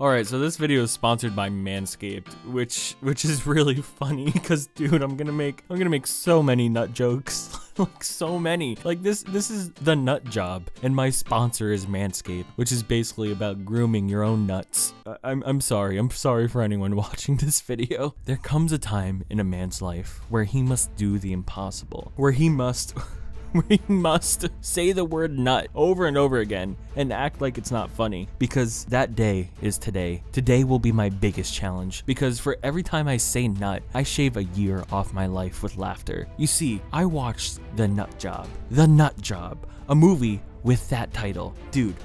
Alright, so this video is sponsored by Manscaped, which is really funny because dude, I'm gonna make so many nut jokes. Like so many. Like this is the nut job, and my sponsor is Manscaped, which is basically about grooming your own nuts. I'm sorry for anyone watching this video. There comes a time in a man's life where he must do the impossible, where he must say the word nut over and over again and act like it's not funny, because that day is today. Today will be my biggest challenge, because for every time I say nut, I shave a year off my life with laughter. You see, I watched The Nut Job, a movie with that title. Dude.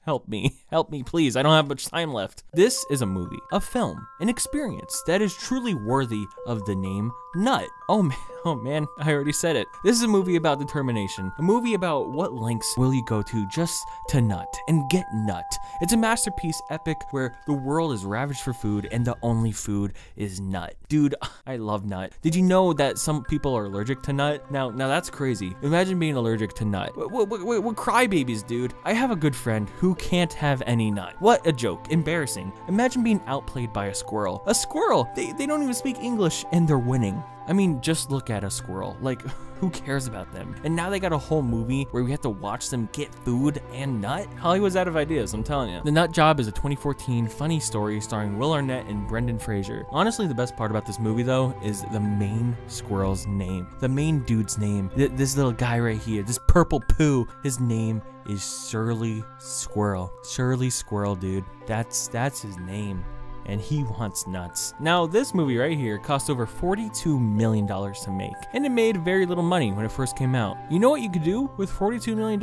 Help me, please. I don't have much time left. This is a movie, a film, an experience that is truly worthy of the name Nut. Oh man, I already said it. This is a movie about determination, a movie about what lengths will you go to just to nut and get nut. It's a masterpiece epic where the world is ravaged for food and the only food is nut. Dude, I love nut. Did you know that some people are allergic to nut? Now that's crazy. Imagine being allergic to nut. We're crybabies, dude. I have a good friend who can't have any nut. What a joke. Embarrassing. Imagine being outplayed by a squirrel. A squirrel! They don't even speak English and they're winning. I mean, just look at a squirrel. Like, who cares about them? And now they got a whole movie where we have to watch them get food and nut? Hollywood's out of ideas, I'm telling you. The Nut Job is a 2014 funny story starring Will Arnett and Brendan Fraser. Honestly, the best part about this movie, though, is the main squirrel's name. The main dude's name. This little guy right here, this purple poo, his name is Surly Squirrel. Surly Squirrel, dude. That's his name. And he wants nuts. Now, this movie right here cost over $42 million to make, and it made very little money when it first came out. You know what you could do with $42 million?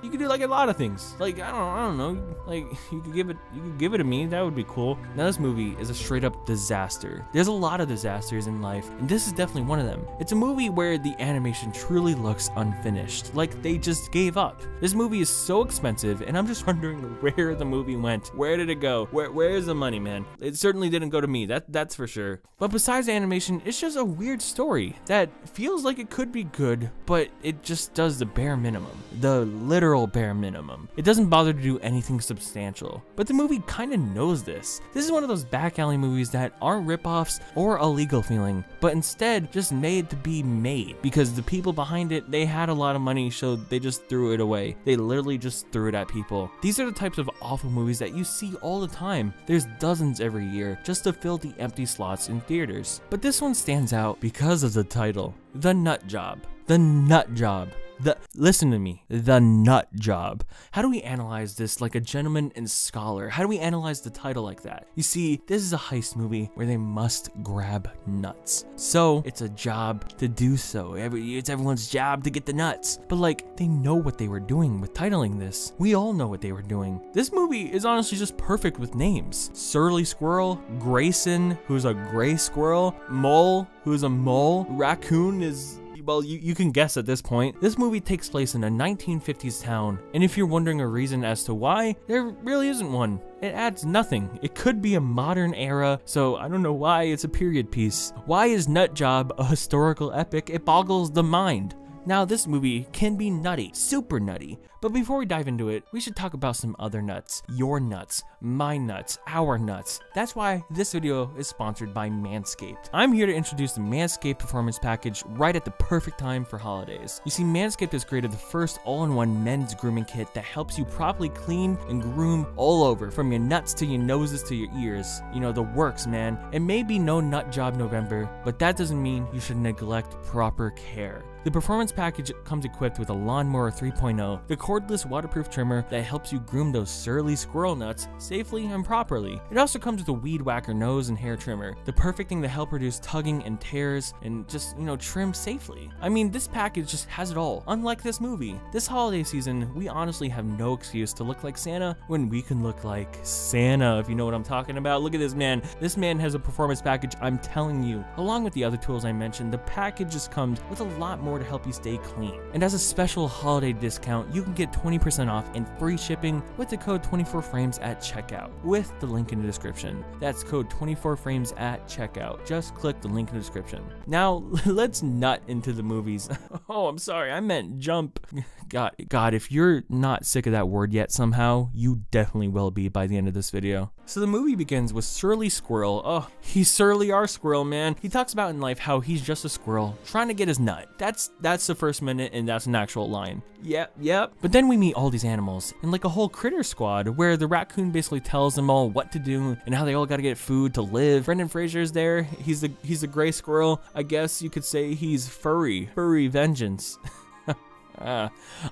You could do like a lot of things. Like, I don't know, like you could give it to me, that would be cool. Now this movie is a straight up disaster. There's a lot of disasters in life, and this is definitely one of them. It's a movie where the animation truly looks unfinished, like they just gave up. This movie is so expensive, and I'm just wondering where the movie went. Where did it go? Where's the money, man? It certainly didn't go to me, that's for sure. But besides the animation, it's just a weird story that feels like it could be good, but it just does the bare minimum. The literal bare minimum. It doesn't bother to do anything substantial. But the movie kind of knows this. This is one of those back alley movies that aren't ripoffs or illegal feeling, but instead just made to be made, because the people behind it, they had a lot of money, so they just threw it away. They literally just threw it at people. These are the types of awful movies that you see all the time. There's dozens every year just to fill the empty slots in theaters. But this one stands out because of the title, The Nut Job. The Nut Job. Listen to me, The Nut Job. How do we analyze this like a gentleman and scholar? How do we analyze the title like that? You see, this is a heist movie where they must grab nuts. So it's a job to do so. It's everyone's job to get the nuts. But like, they know what they were doing with titling this. We all know what they were doing. This movie is honestly just perfect with names. Surly Squirrel, Grayson, who's a gray squirrel, Mole, who's a mole, Raccoon is... Well, you can guess at this point. This movie takes place in a 1950s town, and if you're wondering a reason as to why, there really isn't one. It adds nothing. It could be a modern era, so I don't know why it's a period piece. Why is Nut Job a historical epic? It boggles the mind. Now, this movie can be nutty, super nutty, but before we dive into it, we should talk about some other nuts. Your nuts, my nuts, our nuts. That's why this video is sponsored by Manscaped. I'm here to introduce the Manscaped Performance Package right at the perfect time for holidays. You see, Manscaped has created the first all-in-one men's grooming kit that helps you properly clean and groom all over, from your nuts to your noses to your ears. You know, the works, man. It may be no nut job November, but that doesn't mean you should neglect proper care. The Performance Package comes equipped with a Lawnmower 3.0, the cordless waterproof trimmer that helps you groom those surly squirrel nuts safely and properly. It also comes with a Weed Whacker nose and hair trimmer, the perfect thing to help reduce tugging and tears and just, trim safely. I mean, this package just has it all. Unlike this movie, this holiday season, we honestly have no excuse to look like Santa when we can look like Santa, if you know what I'm talking about. Look at this man. This man has a performance package, I'm telling you. Along with the other tools I mentioned, the package just comes with a lot more to help you stay clean. And as a special holiday discount, you can get 20% off and free shipping with the code 24frames at checkout with the link in the description. That's code 24frames at checkout. Just click the link in the description. Now, let's nut into the movies. Oh, I'm sorry, I meant jump. God, if you're not sick of that word yet somehow, you definitely will be by the end of this video. So the movie begins with Surly Squirrel. Oh, he's Surly our squirrel, man. He talks about in life how he's just a squirrel trying to get his nut. That's the first minute, and that's an actual line. Yep. But then we meet all these animals and like a whole critter squad where the raccoon basically tells them all what to do and how they all gotta get food to live. Brendan Fraser's there. He's the gray squirrel. I guess you could say he's furry vengeance.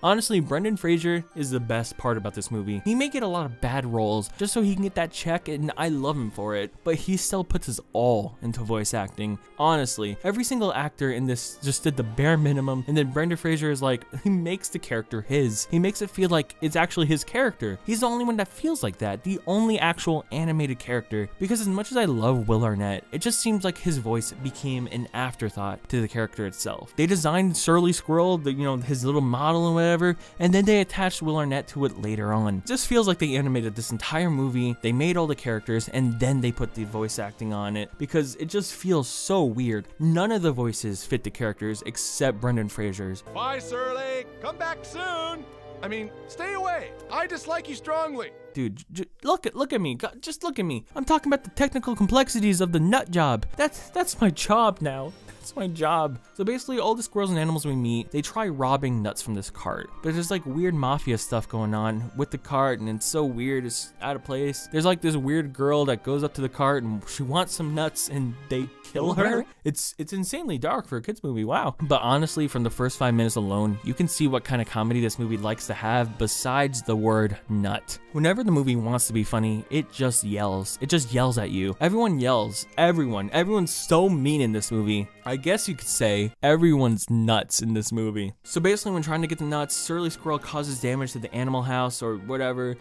Honestly, Brendan Fraser is the best part about this movie. He may get a lot of bad roles just so he can get that check, and I love him for it, but he still puts his all into voice acting. Honestly, every single actor in this just did the bare minimum, and then Brendan Fraser is like, he makes the character his. He makes it feel like it's actually his character. He's the only one that feels like that, the only actual animated character, because as much as I love Will Arnett, it just seems like his voice became an afterthought to the character itself. They designed Surly Squirrel, his little model and whatever, and then they attached Will Arnett to it later on. It just feels like they animated this entire movie, they made all the characters, and then they put the voice acting on it, because it just feels so weird. None of the voices fit the characters except Brendan Fraser's. Bye, Surly. Come back soon. I mean, stay away. I dislike you strongly. Dude, look at me. God, just look at me. I'm talking about the technical complexities of the nut job. That's my job now. That's my job. So basically, all the squirrels and animals we meet, they try robbing nuts from this cart. But there's like weird mafia stuff going on with the cart, and it's so weird, it's out of place. There's like this weird girl that goes up to the cart and she wants some nuts, and they kill her. It's insanely dark for a kids movie, wow. But honestly, from the first 5 minutes alone, you can see what kind of comedy this movie likes to have besides the word nut. Whenever the movie wants to be funny, it just yells. It just yells at you. Everyone yells. Everyone's so mean in this movie. I guess you could say everyone's nuts in this movie. So basically, when trying to get the nuts, Surly Squirrel causes damage to the animal house or whatever.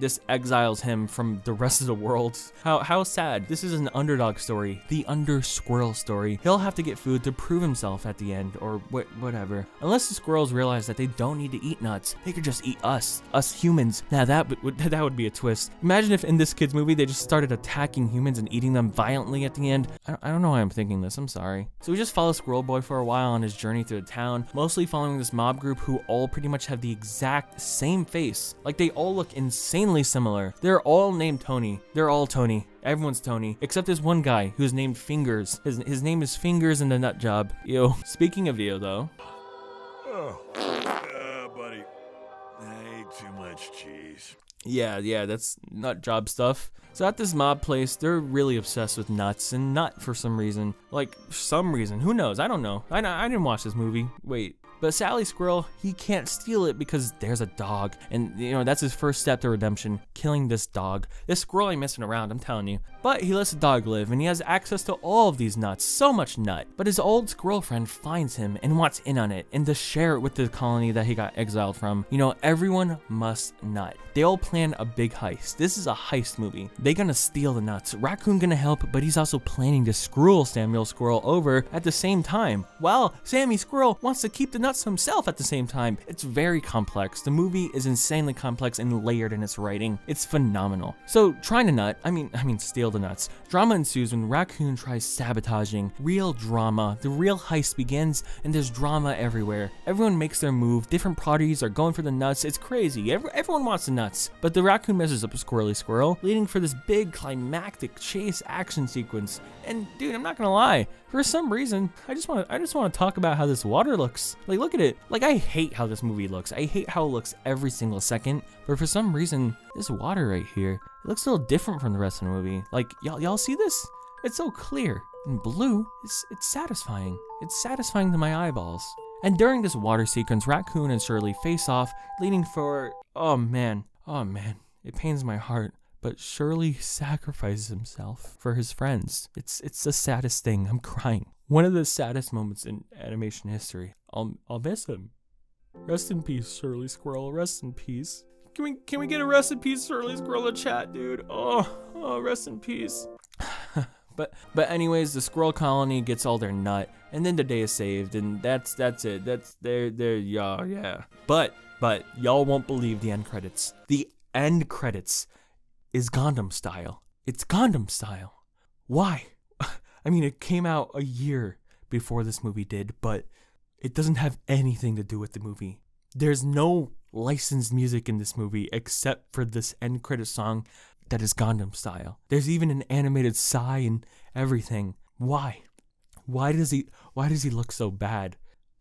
This exiles him from the rest of the world. How sad. This is an underdog story. The squirrel story. He'll have to get food to prove himself at the end, or whatever. Unless the squirrels realize that they don't need to eat nuts, they could just eat us humans. Now that would be a twist. Imagine if in this kids movie they just started attacking humans and eating them violently at the end. I don't know why I'm thinking this, I'm sorry. So we just follow Squirrel Boy for a while on his journey through the town, mostly following this mob group who all pretty much have the exact same face. Like, they all look insanely similar. They're all named Tony. They're all Tony. Everyone's Tony, except this one guy who's named Fingers. His name is Fingers in the Nut Job. Yo, speaking of you though. Buddy, I ate too much cheese. Yeah, that's nut job stuff. So at this mob place, they're really obsessed with nuts and nut for some reason. Like, some reason, who knows? I don't know. I didn't watch this movie. Wait. But Sally Squirrel, he can't steal it because there's a dog. And, that's his first step to redemption, killing this dog. This squirrel ain't messing around, I'm telling you. But he lets the dog live, and he has access to all of these nuts, so much nut. But his old squirrel friend finds him and wants in on it, and to share it with the colony that he got exiled from. Everyone must nut. They all plan a big heist. This is a heist movie. They gonna steal the nuts. Raccoon gonna help, but he's also planning to screw Samuel Squirrel over at the same time. While Sammy Squirrel wants to keep the nuts himself at the same time. It's very complex. The movie is insanely complex and layered in its writing. It's phenomenal. So trying to steal the nuts. Drama ensues when Raccoon tries sabotaging. Real drama. The real heist begins, and there's drama everywhere. Everyone makes their move. Different parties are going for the nuts. It's crazy. Everyone wants the nuts. But the raccoon messes up a Squirrely Squirrel, leading for this big climactic chase action sequence. And dude, I'm not gonna lie, for some reason, I just want to talk about how this water looks. Like, look at it. Like, I hate how this movie looks. I hate how it looks every single second. But for some reason, this water right here, it looks a little different from the rest of the movie. Like, y'all see this? It's so clear and blue. It's satisfying. It's satisfying to my eyeballs. And during this water sequence, Raccoon and Shirley face off, leading for, oh man, it pains my heart. But Shirley sacrifices himself for his friends. It's the saddest thing. I'm crying. One of the saddest moments in animation history. I'll miss him. Rest in peace, Shirley Squirrel. Rest in peace. Can we get a rest in peace, Shirley Squirrel, in chat, dude? Oh, rest in peace. But anyways, the squirrel colony gets all their nut, and then the day is saved, and that's it. That's their yeah. But But y'all won't believe the end credits. The end credits is Gangnam Style. It's Gangnam Style. Why? I mean, it came out a year before this movie did, but it doesn't have anything to do with the movie. There's no licensed music in this movie except for this end credit song that is Gangnam Style. There's even an animated Psy and everything. Why? Why does he look so bad?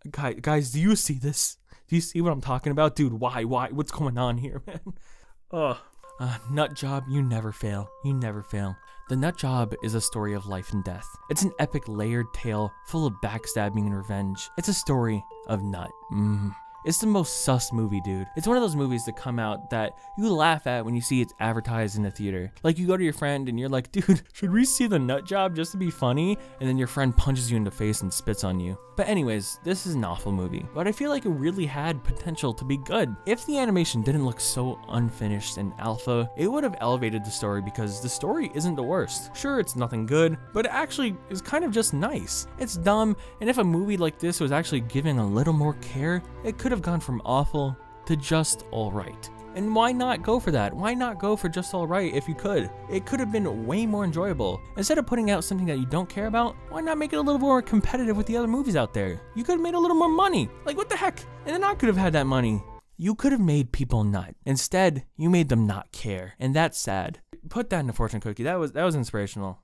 Guys, do you see this? Do you see what I'm talking about? Dude, why? What's going on here, man? Ugh. Nut Job, you never fail. You never fail. The Nut Job is a story of life and death. It's an epic layered tale full of backstabbing and revenge. It's a story of Nut. It's the most sus movie, dude. It's one of those movies that come out that you laugh at when you see it's advertised in the theater. Like, you go to your friend and you're like, dude, should we see The Nut Job just to be funny? And then your friend punches you in the face and spits on you. But anyways, this is an awful movie, but I feel like it really had potential to be good. If the animation didn't look so unfinished and alpha, it would have elevated the story because the story isn't the worst. Sure, it's nothing good, but it actually is kind of just nice. It's dumb, and if a movie like this was actually given a little more care, it could have gone from awful to just alright. And why not go for that? Why not go for just alright if you could? It could have been way more enjoyable. Instead of putting out something that you don't care about, why not make it a little more competitive with the other movies out there? You could have made a little more money. Like, what the heck? And then I could have had that money. You could have made people nut. Instead, you made them not care. And that's sad. Put that in a fortune cookie. That was inspirational.